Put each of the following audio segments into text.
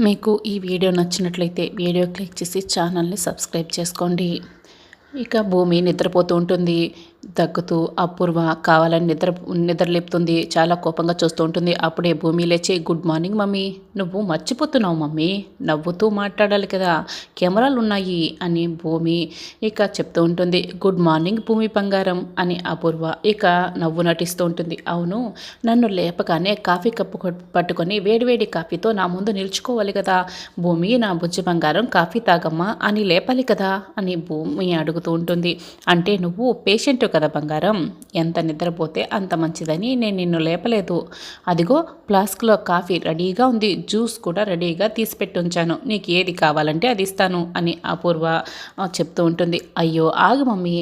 మీకు ఈ వీడియో నచ్చినట్లయితే వీడియో క్లిక్ చేసి ఛానల్ని సబ్స్క్రైబ్ చేసుకోండి. ఇక భూమి నిద్రపోతూ ఉంటుంది. దగ్గుతూ అపూర్వ కావాలని నిద్రలేపుతుంది. చాలా కోపంగా చూస్తూ ఉంటుంది. అప్పుడే భూమి లేచి, గుడ్ మార్నింగ్ మమ్మీ, నువ్వు మర్చిపోతున్నావు మమ్మీ, నవ్వుతూ మాట్లాడాలి కదా, కెమెరాలు ఉన్నాయి అని భూమి ఇక చెప్తూ ఉంటుంది. గుడ్ మార్నింగ్ భూమి బంగారం అని అపూర్వ ఇక నవ్వు నటిస్తూ ఉంటుంది. అవును, నన్ను లేపగానే కాఫీ కప్పు పట్టుకొని వేడివేడి కాఫీతో నా ముందు నిల్చుకోవాలి కదా భూమి, నా బుజ్జి బంగారం కాఫీ తాగమ్మా అని లేపాలి కదా అని భూమి అడుగుతూ ఉంటుంది. అంటే నువ్వు పేషెంట్ కదా బంగారం, ఎంత నిద్రపోతే అంత మంచిదని నేను నిన్ను లేపలేదు. అదిగో ఫ్లాస్క్లో కాఫీ రెడీగా ఉంది, జ్యూస్ కూడా రెడీగా తీసిపెట్టి ఉంచాను, నీకు ఏది కావాలంటే అది ఇస్తాను అని అపూర్వ చెప్తూ ఉంటుంది. అయ్యో ఆగు మమ్మీ,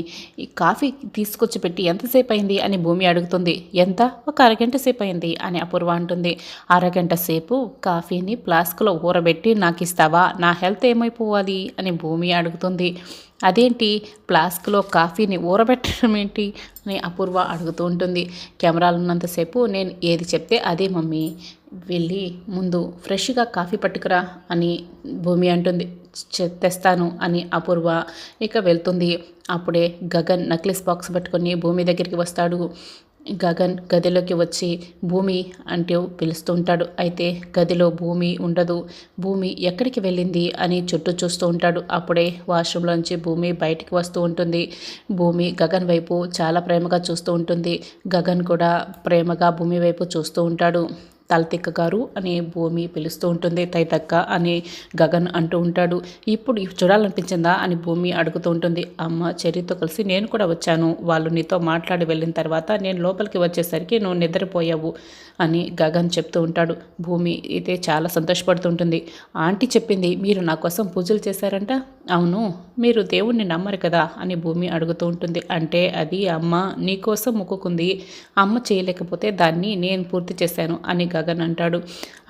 ఈ కాఫీ తీసుకొచ్చి పెట్టి ఎంతసేపు అయింది అని భూమి అడుగుతుంది. ఎంత? ఒక అరగంట సేపు అయింది అని అపూర్వ అంటుంది. అరగంట సేపు కాఫీని ఫ్లాస్క్లో ఊరబెట్టి నాకు ఇస్తావా, నా హెల్త్ ఏమైపోవాలి అని భూమి అడుగుతుంది. అదేంటి, ఫ్లాస్క్లో కాఫీని ఊరబెట్టడం ఏంటి అని అపూర్వ అడుగుతూ ఉంటుంది. కెమెరాలు ఉన్నంతసేపు నేను ఏది చెప్తే అదే మమ్మీ, వెళ్ళి ముందు ఫ్రెష్గా కాఫీ పట్టుకురా అని భూమి అంటుంది. తెస్తాను అని అపూర్వ ఇక వెళ్తుంది. అప్పుడే గగన్ నక్లెస్ బాక్స్ పట్టుకొని భూమి దగ్గరికి వస్తాడు. గగన్ గదిలోకి వచ్చి భూమి అంటూ పిలుస్తూ ఉంటాడు. అయితే గదిలో భూమి ఉండదు. భూమి ఎక్కడికి వెళ్ళింది అని చుట్టూ చూస్తూ ఉంటాడు. అప్పుడే వాష్రూమ్లోంచి భూమి బయటికి వస్తూ ఉంటుంది. భూమి గగన్ వైపు చాలా ప్రేమగా చూస్తూ ఉంటుంది. గగన్ కూడా ప్రేమగా భూమి వైపు చూస్తూ ఉంటాడు. తలతిక్క గారు అని భూమి పిలుస్తూ ఉంటుంది. తైతక్క అని గగన్ అంటూ ఉంటాడు. ఇప్పుడు చూడాలనిపించిందా అని భూమి అడుగుతూ ఉంటుంది. అమ్మ చెర్రీతో కలిసి నేను కూడా వచ్చాను, వాళ్ళు నీతో మాట్లాడి వెళ్ళిన తర్వాత నేను లోపలికి వచ్చేసరికి నువ్వు నిద్రపోయావు అని గగన్ చెప్తూ ఉంటాడు. భూమి అయితే చాలా సంతోషపడుతుంటుంది. ఆంటీ చెప్పింది మీరు నా కోసం పూజలు చేశారంట. అవును, మీరు దేవుణ్ణి నమ్మరు కదా అని భూమి అడుగుతూ ఉంటుంది. అంటే అది అమ్మ నీకోసం మొక్కుకుంది, అమ్మ చేయలేకపోతే దాన్ని నేను పూర్తి చేశాను అని గగన్ అంటాడు.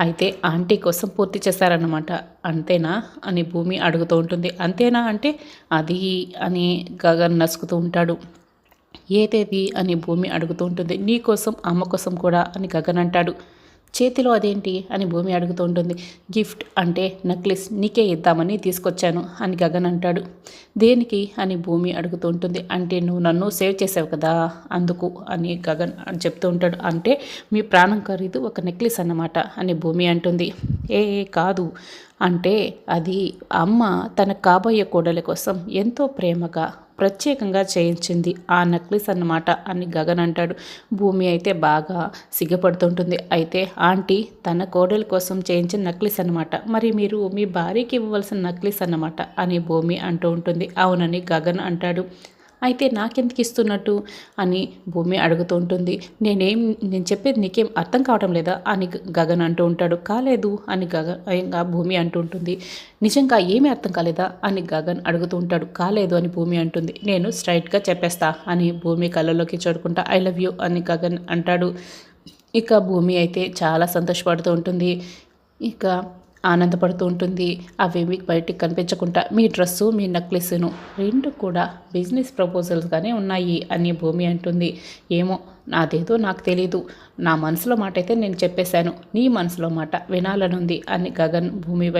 అయితే ఆంటీ కోసం పూర్తి చేశారన్నమాట, అంతేనా అని భూమి అడుగుతూ ఉంటుంది. అంతేనా అంటే అది అని గగన్ నసుకుతూ ఉంటాడు. ఏదేది అని భూమి అడుగుతూ ఉంటుంది. నీ కోసం అమ్మ కోసం కూడా అని గగన్ అంటాడు. చేతిలో అదేంటి అని భూమి అడుగుతూ ఉంటుంది. గిఫ్ట్ అంటే నెక్లెస్ నీకే ఇద్దామని తీసుకొచ్చాను అని గగన్ అంటాడు. దేనికి అని భూమి అడుగుతూ ఉంటుంది. అంటే నువ్వు నన్ను సేవ్ చేసావు కదా అందుకు అని గగన్ చెప్తూ ఉంటాడు. అంటే మీ ప్రాణం ఖరీదు ఒక నెక్లెస్ అన్నమాట అని భూమి అంటుంది. ఏ కాదు, అంటే అది అమ్మ తన కాబోయే కోడలి కోసం ఎంతో ప్రేమగా ప్రత్యేకంగా చేయించింది ఆ నెక్లెస్ అన్నమాట అని గగన్ అంటాడు. భూమి అయితే బాగా సిగ్గుపడుతుంటుంది. అయితే ఆంటీ తన కోడలి కోసం చేయించిన నెక్లెస్ అన్నమాట, మరి మీరు మీ భార్యకి ఇవ్వవలసిన నెక్లెస్ అన్నమాట అని భూమి అంటూ ఉంటుంది. అవునని గగన్ అంటాడు. అయితే నాకెందుకు ఇస్తున్నట్టు అని భూమి అడుగుతూ ఉంటుంది. నేను చెప్పేది నీకేం అర్థం కావడం లేదా అని గగన్ అంటూ ఉంటాడు. కాలేదు అని భూమి అంటూ ఉంటుంది. నిజంగా ఏమీ అర్థం కాలేదా అని గగన్ అడుగుతూ ఉంటాడు. కాలేదు అని భూమి అంటుంది. నేను స్ట్రైట్గా చెప్పేస్తా అని భూమి కళ్ళలోకి చూడుకుంటా ఐ లవ్ యూ అని గగన్ అంటాడు. ఇక భూమి అయితే చాలా సంతోషపడుతూ ఉంటుంది. ఇక ఆనందపడుతూ ఉంటుంది. అవేమి బయటికి కనిపించకుండా మీ డ్రెస్సు మీ నెక్లెస్ను రెండు కూడా బిజినెస్ ప్రపోజల్స్గానే ఉన్నాయి అని భూమి అంటుంది. ఏమో నాదేదో నాకు తెలీదు, నా మనసులో మాట అయితే నేను చెప్పేశాను, నీ మనసులో మాట వినాలనుంది అని గగన్ భూమి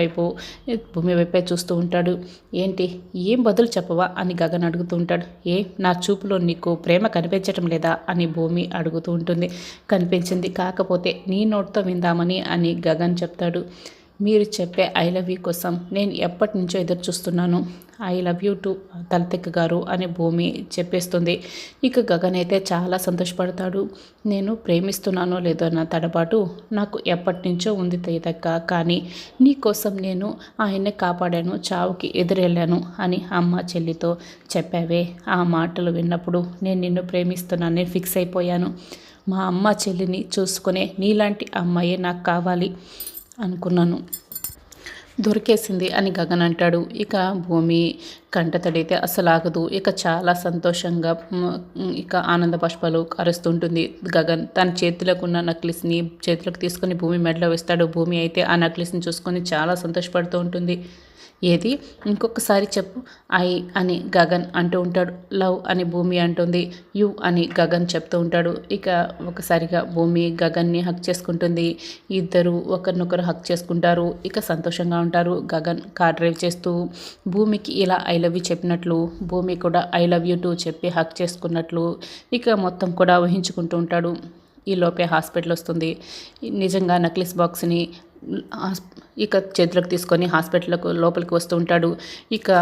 వైపే చూస్తూ ఉంటాడు. ఏంటి, ఏం బదులు చెప్పవా అని గగన్ అడుగుతూ ఉంటాడు. నా చూపులో నీకు ప్రేమ కనిపించటం లేదా అని భూమి అడుగుతూ ఉంటుంది. కనిపించింది, కాకపోతే నీ నోటితో విందామని అని గగన్ చెప్తాడు. మీరు చెప్పే ఐ లవ్ యూ కోసం నేను ఎప్పటి నుంచో ఎదురు చూస్తున్నాను, ఐ లవ్ యూ టు తలతిక్క గారు అని భూమి చెప్పేస్తుంది. ఇక గగన్ అయితే చాలా సంతోషపడతాడు. నేను ప్రేమిస్తున్నానో లేదో అన్న తడబాటు నాకు ఎప్పటి నుంచో ఉంది తలతిక్క, కానీ నీ కోసం నేను ఆయన్ని కాపాడాను, చావుకి ఎదురెళ్ళాను అని అమ్మ చెల్లితో చెప్పావే, ఆ మాటలు విన్నప్పుడు నేను నిన్ను ప్రేమిస్తున్నానని ఫిక్స్ అయిపోయాను. మా అమ్మ చెల్లిని చూసుకునే నీలాంటి అమ్మాయే నాకు కావాలి అనుకున్నాను, దొరికేసింది అని గగన్ అంటాడు. ఇక భూమి కంటతడైతే అస్సలు ఆగదు. ఇక చాలా సంతోషంగా ఇక ఆనంద బాష్పాలు కరుస్తుంటుంది. గగన్ తన చేతిలోకి ఉన్న నెక్లెస్‌ని చేతిలోకి తీసుకొని భూమి మెడలో వేస్తాడు. భూమి అయితే ఆ నెక్లెస్‌ని చూసుకొని చాలా సంతోషపడుతూ ఉంటుంది. ఏది ఇంకొకసారి చెప్పు. ఐ అని గగన్ అంటూ ఉంటాడు. లవ్ అని భూమి అంటుంది. యు అని గగన్ చెప్తూ ఉంటాడు. ఇక ఒకసారిగా భూమి గగన్ని హక్ చేసుకుంటుంది. ఇద్దరు ఒకరినొకరు హక్ చేసుకుంటారు. ఇక సంతోషంగా ఉంటారు. గగన్ కార్ డ్రైవ్ చేస్తూ భూమికి ఇలా ఐ లవ్ యూ చెప్పినట్లు, భూమి కూడా ఐ లవ్ యూ టూ చెప్పి హక్ చేసుకున్నట్లు ఇక మొత్తం కూడా ఊహించుకుంటూ ఉంటాడు. ఈలోపే హాస్పిటల్ వస్తుంది. నిజంగా నెక్లెస్ బాక్స్ని ఇక చేతిలోకి తీసుకొని హాస్పిటల్కు లోపలికి వస్తూ ఉంటాడు. ఇక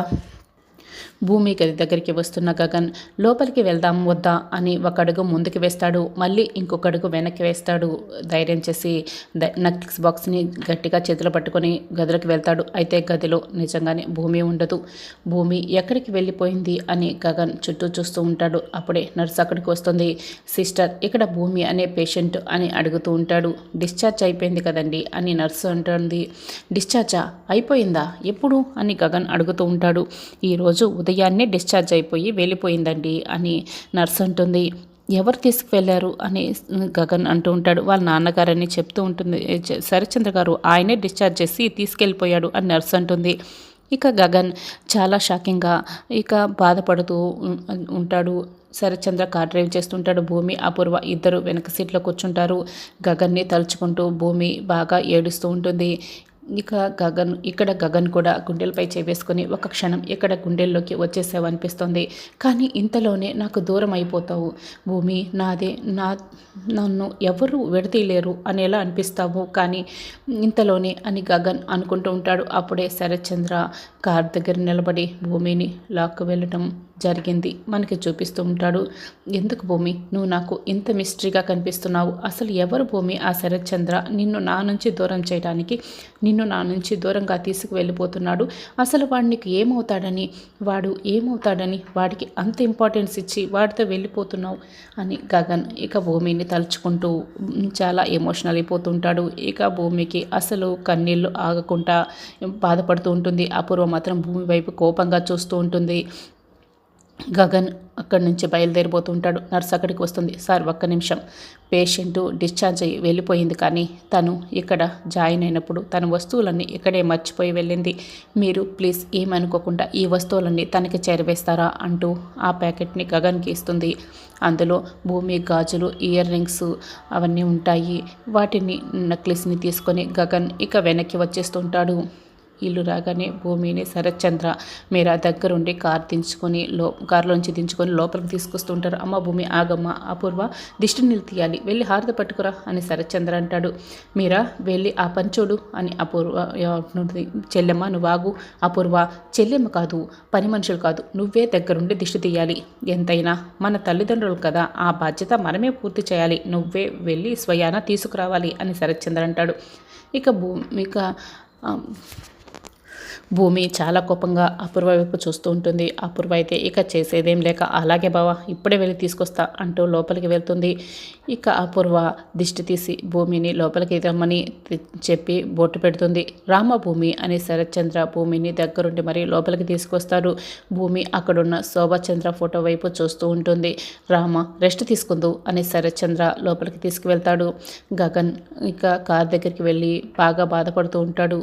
భూమి గది దగ్గరికి వస్తున్న గగన్ లోపలికి వెళ్దాం వద్దా అని ఒక అడుగు ముందుకు వేస్తాడు. మళ్ళీ ఇంకొక అడుగు వెనక్కి వేస్తాడు. ధైర్యం చేసి నెక్లెస్ బాక్స్ని గట్టిగా చేతిలో పట్టుకొని గదిలోకి వెళ్తాడు. అయితే గదిలో నిజంగానే భూమి ఉండదు. భూమి ఎక్కడికి వెళ్ళిపోయింది అని గగన్ చుట్టూ చూస్తూ ఉంటాడు. అప్పుడే నర్స్ అక్కడికి వస్తుంది. సిస్టర్, ఇక్కడ భూమి అనే పేషెంట్ అని అడుగుతూ ఉంటాడు. డిశ్చార్జ్ అయిపోయింది కదండి అని నర్సు అంటుంది. డిశ్చార్జా అయిపోయిందా, ఎప్పుడు అని గగన్ అడుగుతూ ఉంటాడు. ఈరోజు ఉదయాన్నే డిశ్చార్జ్ అయిపోయి వెళ్ళిపోయిందండి అని నర్స్ అంటుంది. ఎవరు తీసుకువెళ్ళారు అని గగన్ అంటూ ఉంటాడు. వాళ్ళ నాన్నగారని చెప్తూ ఉంటుంది. శరత్చంద్ర గారు ఆయనే డిశ్చార్జ్ చేసి తీసుకెళ్ళిపోయాడు అని నర్స్ అంటుంది. ఇక గగన్ చాలా షాకింగ్గా ఇక బాధపడుతూ ఉంటాడు. శరత్చంద్ర కార్ డ్రైవ్ చేస్తుంటాడు. భూమి అపూర్వ ఇద్దరు వెనక సీట్లో కూర్చుంటారు. గగన్ని తలుచుకుంటూ భూమి బాగా ఏడుస్తూ ఉంటుంది. ఇక్కడ గగన్ కూడా గుండెలపై చేవేసుకొని ఒక క్షణం ఇక్కడ గుండెల్లోకి వచ్చేసావు అనిపిస్తుంది. కానీ ఇంతలోనే నాకు దూరం అయిపోతావు భూమి, నన్ను ఎవరు విడతీయలేరు అని ఎలా అనిపిస్తావు కానీ ఇంతలోనే అని గగన్ అనుకుంటూ ఉంటాడు. అప్పుడే శరత్చంద్ర కార్ దగ్గర నిలబడి భూమిని లాక్కు వెళ్ళటం జరిగింది మనకి చూపిస్తూ ఉంటాడు. ఎందుకు భూమి నువ్వు నాకు ఇంత మిస్టరీగా కనిపిస్తున్నావు? అసలు ఎవరు భూమి ఆ శరత్చంద్ర? నిన్ను నా నుంచి దూరం చేయడానికి, నిన్ను నా నుంచి దూరంగా తీసుకువెళ్ళిపోతున్నాడు. అసలు వాడు నీకు ఏమవుతాడని వాడికి అంత ఇంపార్టెన్స్ ఇచ్చి వాడితో వెళ్ళిపోతున్నావు అని గగన్ ఇక భూమిని తలుచుకుంటూ చాలా ఎమోషనల్ అయిపోతుంటాడు. ఇక భూమికి అసలు కన్నీళ్ళు ఆగకుండా బాధపడుతూ ఉంటుంది. అపూర్వ మాత్రం భూమి వైపు కోపంగా చూస్తూ ఉంటుంది. గగన్ అక్కడి నుంచి బయలుదేరిపోతూ ఉంటాడు. నర్స్ అక్కడికి వస్తుంది. సార్ ఒక్క నిమిషం, పేషెంట్ డిశ్చార్జ్ అయ్యి వెళ్ళిపోయింది కానీ తను ఇక్కడ జాయిన్ అయినప్పుడు తన వస్తువులన్నీ ఇక్కడే మర్చిపోయి వెళ్ళింది. మీరు ప్లీజ్ ఏమనుకోకుండా ఈ వస్తువులన్నీ తనకి చేరవేస్తారా అంటూ ఆ ప్యాకెట్ని గగన్కి ఇస్తుంది. అందులో భూమి గాజులు, ఇయర్ రింగ్స్ అవన్నీ ఉంటాయి. వాటిని నెక్లెస్ని తీసుకొని గగన్ ఇక వెనక్కి వచ్చేస్తుంటాడు. ఇల్లు రాగానే భూమిని శరత్చంద్ర మీరా దగ్గరుండి కారులోంచి దించుకొని లోపలికి తీసుకొస్తుంటారు. అమ్మ భూమి ఆగమ్మ, అపూర్వ దిష్టి నీళ్ళు తీయాలి, వెళ్ళి హారతి పట్టుకురా అని శరత్చంద్ర అంటాడు. మీరా వెళ్ళి ఆ పంచోడు అని అపూర్వ చెల్లెమ్మ నువ్వు ఆగు. అపూర్వ చెల్లెమ్మ కాదు, పని మనుషులు కాదు, నువ్వే దగ్గరుండి దిష్టి తీయాలి. ఎంతైనా మన తల్లిదండ్రులు కదా, ఆ బాధ్యత మనమే పూర్తి చేయాలి, నువ్వే వెళ్ళి స్వయాన తీసుకురావాలి అని శరత్చంద్ర అంటాడు. భూమి చాలా కోపంగా అపూర్వ వైపు చూస్తూ ఉంటుంది. అపూర్వ అయితే ఇక చేసేదేం లేక అలాగే బావా ఇప్పుడే వెళ్ళి తీసుకొస్తా అంటూ లోపలికి వెళ్తుంది. ఇక అపూర్వ దిష్టి తీసి భూమిని లోపలికి రమ్మని చెప్పి బొట్టు పెడుతుంది. రామ భూమి అని శరత్చంద్ర భూమిని దగ్గరుండి మరి లోపలికి తీసుకొస్తాడు. భూమి అక్కడున్న శోభాచంద్ర ఫోటో వైపు చూస్తూ ఉంటుంది. రామ రెస్ట్ తీసుకుందు అని శరత్చంద్ర లోపలికి తీసుకువెళ్తాడు. గగన్ ఇక కార్ దగ్గరికి వెళ్ళి బాగా బాధపడుతూ ఉంటాడు.